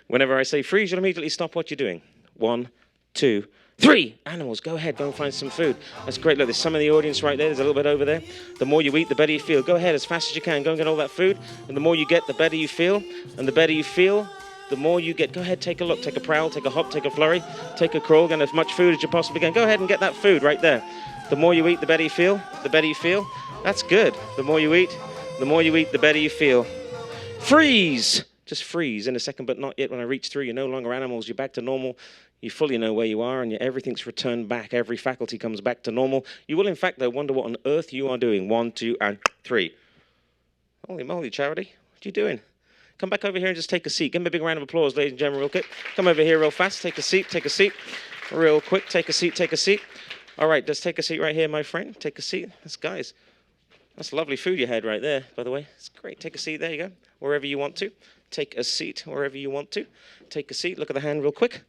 Whenever I say freeze, you'll immediately stop what you're doing. 1, 2, 3. Animals, go ahead, go and find some food. That's great. Look, there's some in the audience right there. There's a little bit over there. The more you eat, the better you feel. Go ahead as fast as you can. Go and get all that food. And the more you get, the better you feel. And the better you feel, the more you get. Go ahead, take a look. Take a prowl, take a hop, take a flurry, take a crawl. Get as much food as you possibly can. Go ahead and get that food right there. The more you eat, the better you feel. The better you feel. That's good. The more you eat, the better you feel. Freeze! Just freeze in a second, but not yet. When I reach through, you're no longer animals. You're back to normal. You fully know where you are, and everything's returned back. Every faculty comes back to normal. You will, in fact, though, wonder what on earth you are doing. 1, 2, and 3. Holy moly, Charity. What are you doing? Come back over here and just take a seat. Give me a big round of applause, ladies and gentlemen, real quick. Come over here real fast. Take a seat, take a seat. Real quick, take a seat, take a seat. All right, just take a seat right here, my friend. Take a seat. That's lovely food you had right there, by the way. It's great. Take a seat. There you go. Wherever you want to. Take a seat wherever you want to. Take a seat. Look at the hand real quick.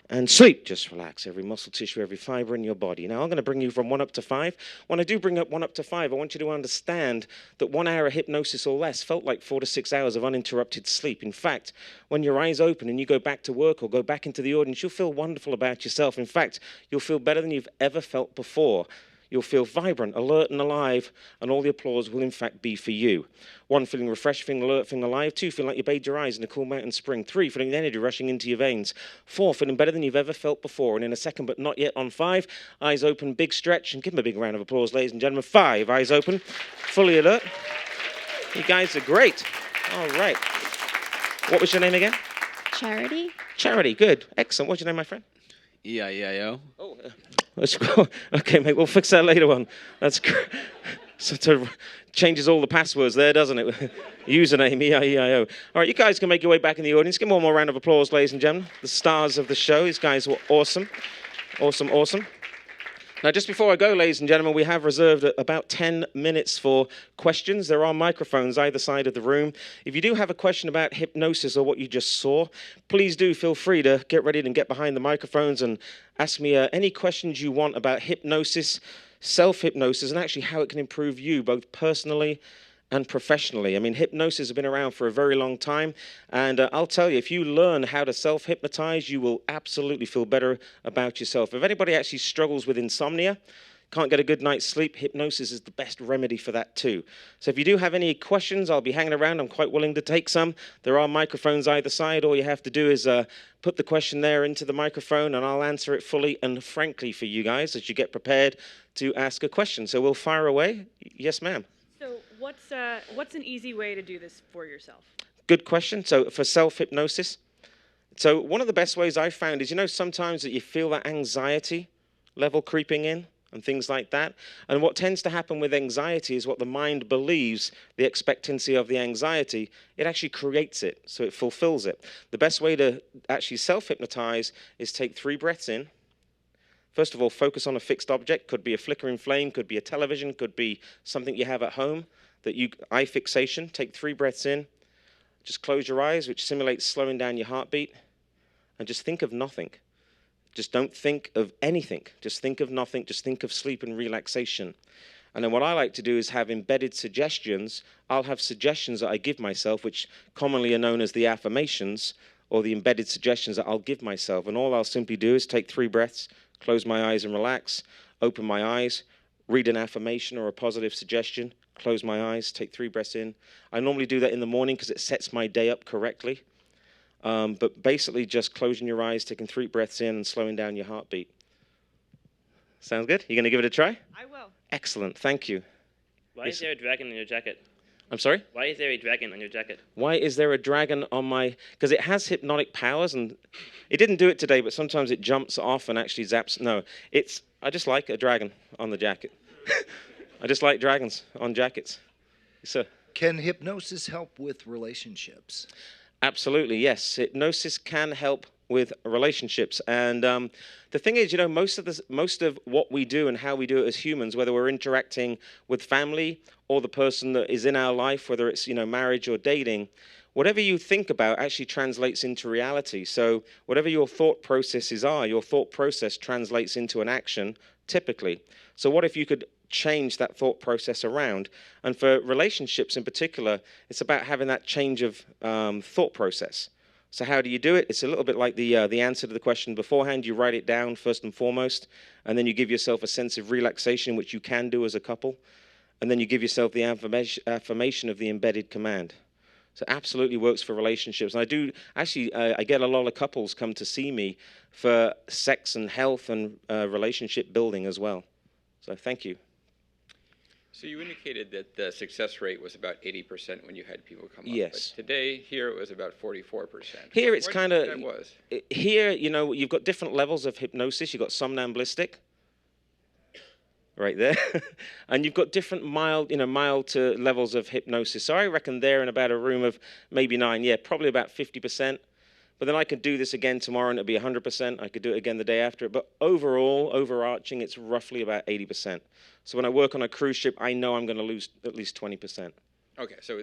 And sleep. Just relax every muscle tissue, every fiber in your body. Now, I'm going to bring you from 1 up to 5. When I do bring up 1 up to 5, I want you to understand that 1 hour of hypnosis or less felt like 4 to 6 hours of uninterrupted sleep. In fact, when your eyes open and you go back to work or go back into the audience, you'll feel wonderful about yourself. In fact, you'll feel better than you've ever felt before. You'll feel vibrant, alert, and alive, and all the applause will, in fact, be for you. 1, feeling refreshed, feeling alert, feeling alive. 2, feeling like you bathed your eyes in a cool mountain spring. 3, feeling the energy rushing into your veins. 4, feeling better than you've ever felt before. And in a second, but not yet, on 5, eyes open, big stretch, and give them a big round of applause, ladies and gentlemen. 5, eyes open, fully alert. You guys are great. All right. What was your name again?
Charity?
Charity, good. Excellent. What's your name, my friend?
Eieio.
Oh, let's go. Okay, mate, we'll fix that later on. That's great. So it changes all the passwords there, doesn't it? Username, Eieio. All right, you guys can make your way back in the audience. Give them one more round of applause, ladies and gentlemen. The stars of the show. These guys were awesome. Awesome, awesome. Now, just before I go, ladies and gentlemen, we have reserved about 10 minutes for questions. There are microphones either side of the room. If you do have a question about hypnosis or what you just saw, please do feel free to get ready and get behind the microphones and ask me any questions you want about hypnosis, self-hypnosis, and actually how it can improve you both personally and professionally. I mean, hypnosis has been around for a very long time, and I'll tell you, if you learn how to self-hypnotize, you will absolutely feel better about yourself. If anybody actually struggles with insomnia, can't get a good night's sleep, hypnosis is the best remedy for that too. So if you do have any questions, I'll be hanging around. I'm quite willing to take some. There are microphones either side. All you have to do is put the question there into the microphone, and I'll answer it fully and frankly for you guys as you get prepared to ask a question. So we'll fire away. Yes, ma'am.
So what's an easy way to do this for yourself?
Good question. So for self-hypnosis, so one of the best ways I've found is, sometimes that you feel that anxiety level creeping in and things like that. And what tends to happen with anxiety is what the mind believes, the expectancy of the anxiety, it actually creates it, so it fulfills it. The best way to actually self-hypnotize is take 3 breaths in. First of all, focus on a fixed object. Could be a flickering flame, could be a television, could be something you have at home. Eye fixation. Take 3 breaths in. Just close your eyes, which simulates slowing down your heartbeat. And just think of nothing. Just don't think of anything. Just think of nothing. Just think of sleep and relaxation. And then what I like to do is have embedded suggestions. I'll have suggestions that I give myself, which commonly are known as the affirmations, or the embedded suggestions that I'll give myself. And all I'll simply do is take 3 breaths, close my eyes and relax, open my eyes, read an affirmation or a positive suggestion, close my eyes, take 3 breaths in. I normally do that in the morning because it sets my day up correctly. But basically just closing your eyes, taking 3 breaths in and slowing down your heartbeat. Sounds good? You going to give it a try?
I will.
Excellent. Thank you.
Why is there a dragon on your jacket?
I'm sorry?
Why is there a dragon on your jacket?
Why is there a dragon on my... Because it has hypnotic powers, and it didn't do it today, but sometimes it jumps off and actually zaps. No, I just like a dragon on the jacket. I just like dragons on jackets. So,
Can hypnosis help with relationships?
absolutely, yes. Hypnosis can help with relationships. And the thing is, most of what we do and how we do it as humans, whether we're interacting with family or the person that is in our life, whether it's marriage or dating, whatever you think about actually translates into reality. So whatever your thought processes are, your thought process translates into an action, typically. So what if you could change that thought process around? And for relationships in particular, it's about having that change of thought process. So how do you do it? It's a little bit like the answer to the question beforehand. You write it down first and foremost, and then you give yourself a sense of relaxation, which you can do as a couple. And then you give yourself the affirmation of the embedded command. So it absolutely works for relationships. And I do, actually, I get a lot of couples come to see me for sex and health and relationship building as well. So thank you.
So you indicated that the success rate was about 80% when you had people come up.
Yes.
But today, here it was about 44%.
Here it's kind of,
that was?
Here, you've got different levels of hypnosis. You've got somnambulistic, right there. And you've got different mild to levels of hypnosis. So I reckon they're in about a room of maybe 9, yeah, probably about 50%. But then I could do this again tomorrow and it'd be 100%. I could do it again the day after. But overall, overarching, it's roughly about 80%. So when I work on a cruise ship, I know I'm going to lose at least 20%.
Okay, so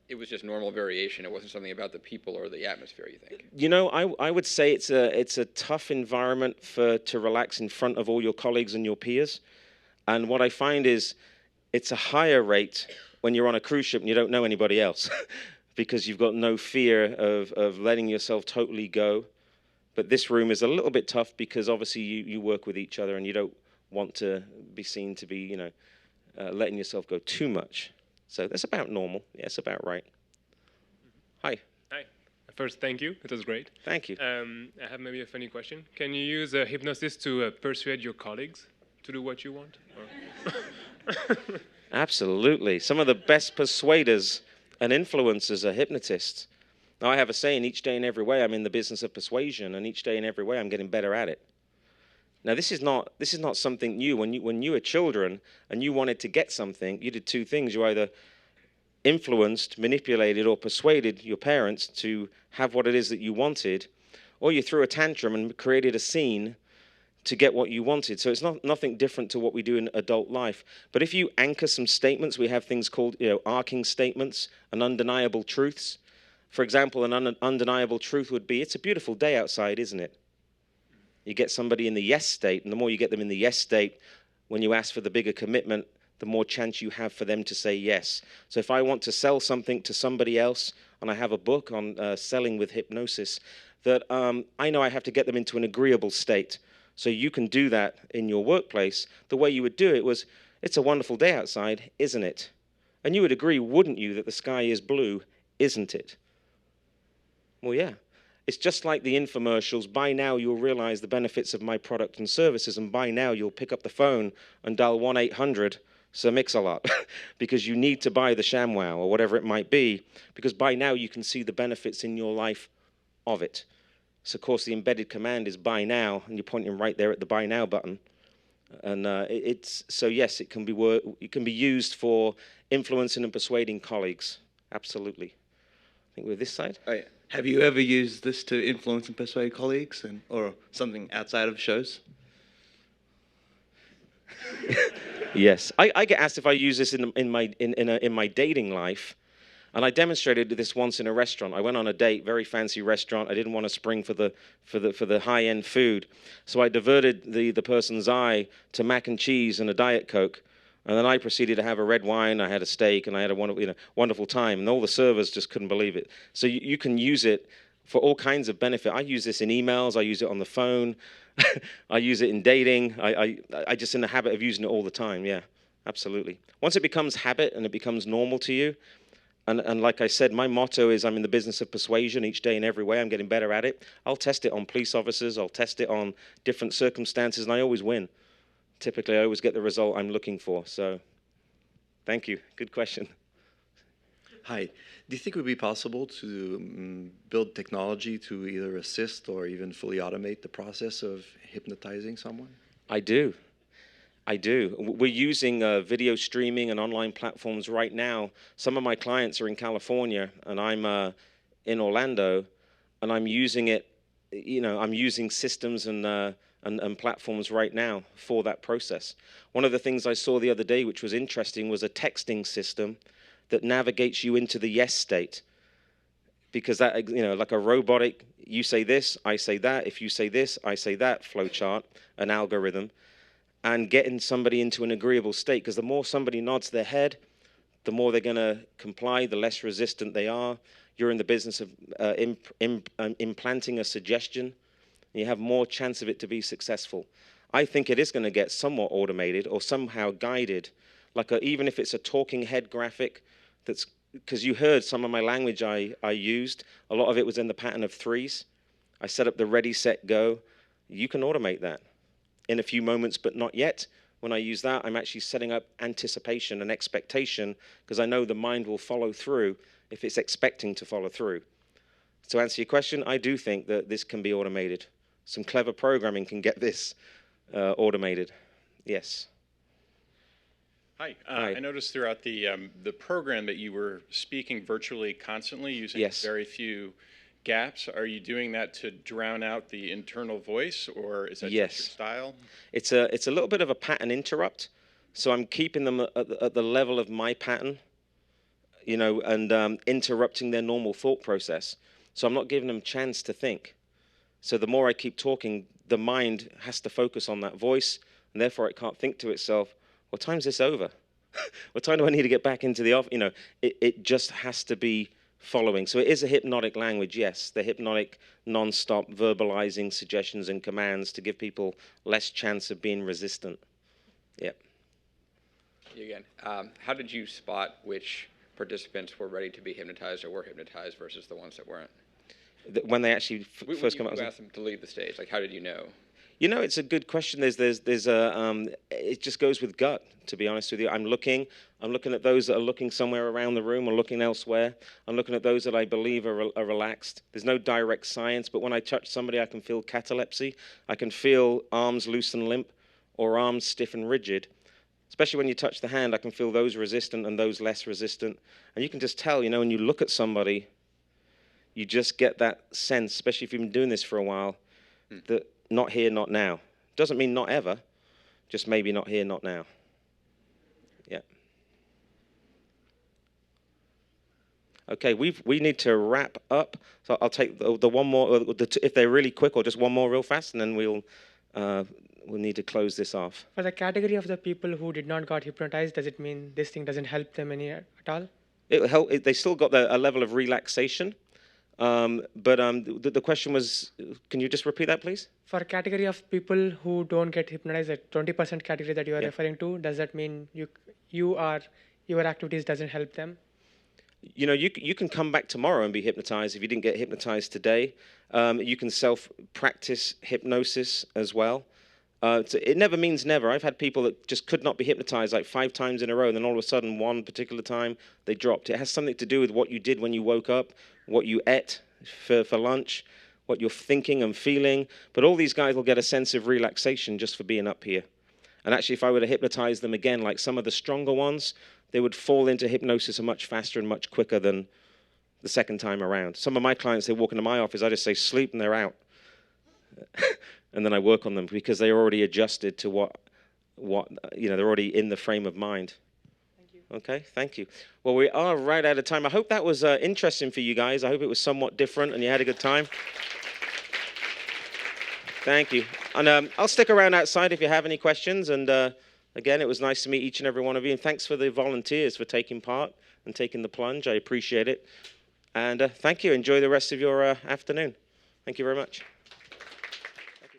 it was just normal variation. It wasn't something about the people or the atmosphere, you think?
I would say it's a tough environment to relax in front of all your colleagues and your peers. And what I find is it's a higher rate when you're on a cruise ship and you don't know anybody else. Because you've got no fear of letting yourself totally go. But this room is a little bit tough because obviously you work with each other and you don't want to be seen to be, letting yourself go too much. So that's about normal. Yeah, it's about right. Hi.
Hi. First, thank you. It was great.
Thank you.
I have maybe a funny question. Can you use hypnosis to persuade your colleagues to do what you want?
Absolutely. Some of the best persuaders and influencers are hypnotists. Now, I have a saying, each day in every way I'm in the business of persuasion, and each day in every way I'm getting better at it. Now, this is not something new. When you were children and you wanted to get something, you did two things. You either influenced, manipulated, or persuaded your parents to have what it is that you wanted, or you threw a tantrum and created a scene to get what you wanted. So it's nothing different to what we do in adult life. But if you anchor some statements, we have things called arcing statements and undeniable truths. For example, an undeniable truth would be, it's a beautiful day outside, isn't it? You get somebody in the yes state, and the more you get them in the yes state, when you ask for the bigger commitment, the more chance you have for them to say yes. So if I want to sell something to somebody else, and I have a book on selling with hypnosis, that I know I have to get them into an agreeable state. So you can do that in your workplace. The way you would do it was, it's a wonderful day outside, isn't it? And you would agree, wouldn't you, that the sky is blue, isn't it? Well, yeah. It's just like the infomercials. By now, you'll realize the benefits of my product and services, and by now, you'll pick up the phone and dial 1-800 Sir Mix-a-Lot because you need to buy the ShamWow or whatever it might be, because by now, you can see the benefits in your life of it. So, of course, the embedded command is buy now, and you're pointing right there at the buy now button. And so yes, it can be used for influencing and persuading colleagues. Absolutely. I think we're this side.
Oh, yeah. Have you ever used this to influence and persuade colleagues, or something outside of shows?
Yes, I get asked if I use this in my dating life. And I demonstrated this once in a restaurant. I went on a date, very fancy restaurant. I didn't want to spring for the high-end food, so I diverted the person's eye to mac and cheese and a Diet Coke, and then I proceeded to have a red wine. I had a steak, and I had a wonderful time. And all the servers just couldn't believe it. So you can use it for all kinds of benefit. I use this in emails. I use it on the phone. I use it in dating. I just in the habit of using it all the time. Yeah, absolutely. Once it becomes habit and it becomes normal to you. And like I said, my motto is I'm in the business of persuasion each day in every way. I'm getting better at it. I'll test it on police officers. I'll test it on different circumstances, and I always win. Typically, I always get the result I'm looking for. So thank you. Good question.
Hi. Do you think it would be possible to build technology to either assist or even fully automate the process of hypnotizing someone?
I do. We're using video streaming and online platforms right now. Some of my clients are in California, and I'm in Orlando, and I'm using it I'm using systems and platforms right now for that process. One of the things I saw the other day, which was interesting, was a texting system that navigates you into the yes state. Because that, like a robotic, you say this, I say that, if you say this, I say that, flow chart, an algorithm, and getting somebody into an agreeable state. Because the more somebody nods their head, the more they're going to comply, the less resistant they are. You're in the business of implanting a suggestion. You have more chance of it to be successful. I think it is going to get somewhat automated or somehow guided, even if it's a talking head graphic. That's because you heard some of my language I used. A lot of it was in the pattern of threes. I set up the ready, set, go. You can automate that in a few moments, but not yet. When I use that, I'm actually setting up anticipation and expectation because I know the mind will follow through if it's expecting to follow through. To answer your question, I do think that this can be automated. Some clever programming can get this automated. Yes.
Hi.
Hi.
I noticed throughout the program that you were speaking virtually constantly using
Yes.
very few gaps. Are you doing that to drown out the internal voice, or is that
Yes.
just your style?
It's a little bit of a pattern interrupt. So I'm keeping them at the level of my pattern, and interrupting their normal thought process. So I'm not giving them a chance to think. So the more I keep talking, the mind has to focus on that voice, and therefore it can't think to itself, what time's this over? What time do I need to get back into the office? It just has to be following. So it is a hypnotic language, yes. The hypnotic, non-stop verbalizing suggestions and commands to give people less chance of being resistant. Yep.
You again. How did you spot which participants were ready to be hypnotized or were hypnotized versus the ones that weren't?
When they actually first come out.
When you asked them to leave the stage, how did you know?
It's a good question. There's it just goes with gut, to be honest with you. I'm looking at those that are looking somewhere around the room or looking elsewhere. I'm looking at those that I believe are relaxed. There's no direct science, but when I touch somebody, I can feel catalepsy. I can feel arms loose and limp or arms stiff and rigid. Especially when you touch the hand, I can feel those resistant and those less resistant. And you can just tell, when you look at somebody, you just get that sense, especially if you've been doing this for a while, that not here, not now. Doesn't mean not ever, just maybe not here, not now. Yeah. Okay, we need to wrap up. So I'll take the one more, if they're really quick, or just one more real fast, and then we'll need to close this off.
For the category of the people who did not got hypnotized, does it mean this thing doesn't help them any at all?
It will help. They still got a level of relaxation. But the question was, can you just repeat that, please?
For a category of people who don't get hypnotized, that 20% category that you are referring to, does that mean your activities doesn't help them?
You can come back tomorrow and be hypnotized if you didn't get hypnotized today. You can self-practice hypnosis as well. It never means never. I've had people that just could not be hypnotized 5 times in a row, and then all of a sudden, one particular time, they dropped. It has something to do with what you did when you woke up, what you ate for lunch, what you're thinking and feeling. But all these guys will get a sense of relaxation just for being up here. And actually, if I were to hypnotize them again, like some of the stronger ones, they would fall into hypnosis much faster and much quicker than the second time around. Some of my clients, they walk into my office, I just say, sleep, and they're out. And then I work on them because they're already adjusted to what they're already in the frame of mind.
Thank you.
Okay, thank you. Well, we are right out of time. I hope that was interesting for you guys. I hope it was somewhat different and you had a good time. Thank you. And I'll stick around outside if you have any questions. And again, it was nice to meet each and every one of you. And thanks for the volunteers for taking part and taking the plunge. I appreciate it. And thank you. Enjoy the rest of your afternoon. Thank you very much.